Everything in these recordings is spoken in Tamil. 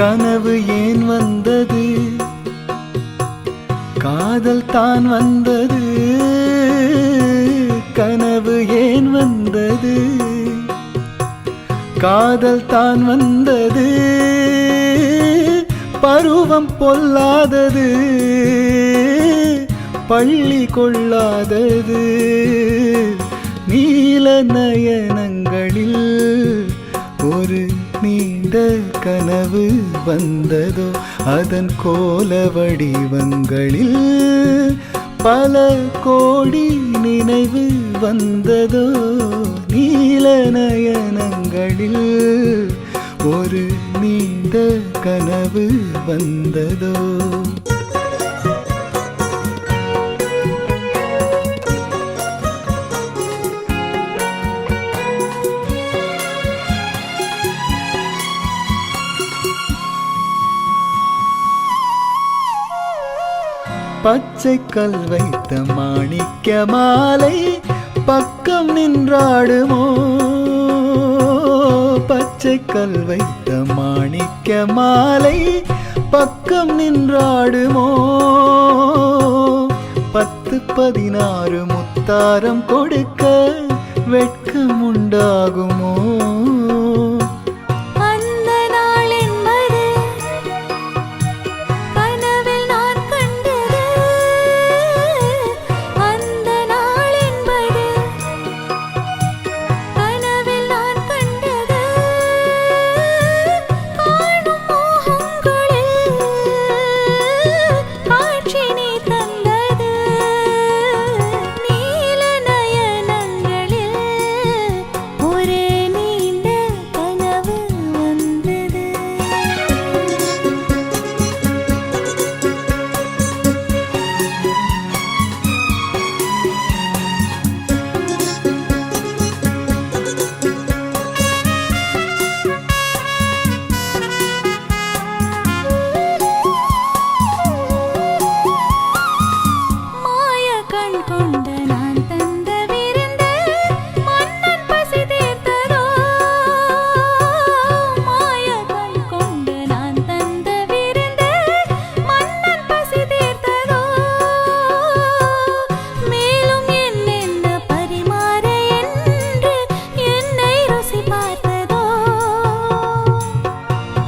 கனவு ஏன் வந்தது, காதல் தான் வந்தது. கனவு ஏன் வந்தது, காதல் தான் வந்தது. பருவம் பொல்லாதது, பள்ளி கொள்ளாதது. நீல நயனங்களில் ஒரு நீண்ட கனவு வந்ததோ, அதன் கோல வடிவங்களில் பல கோடி நினைவு வந்ததோ. நீல நயனங்களில் ஒரு நீண்ட கனவு வந்ததோ. பச்சை கல் வைத்த மாணிக்க மாலை பக்கம் நின்றாடுமோ, பச்சை கல் வைத்த மாணிக்க மாலை பக்கம் நின்றாடுமோ. 10-16 முத்தாரம் கொடுக்க வெட்கம் உண்டாகுமோ.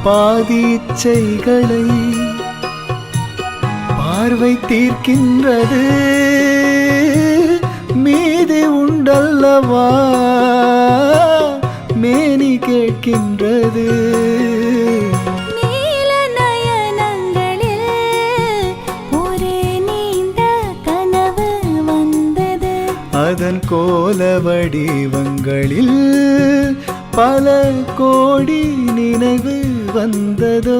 பாதி இச்சைகளை பார்வை தீர்க்கின்றது, மீதி உண்டல்லவா மேனி கேட்கின்றது. நீல நயனங்களில் ஒரு நீண்ட கனவு வந்தது, அதன் கோல வடிவங்களில் பல கோடி நினைவு வந்ததோ.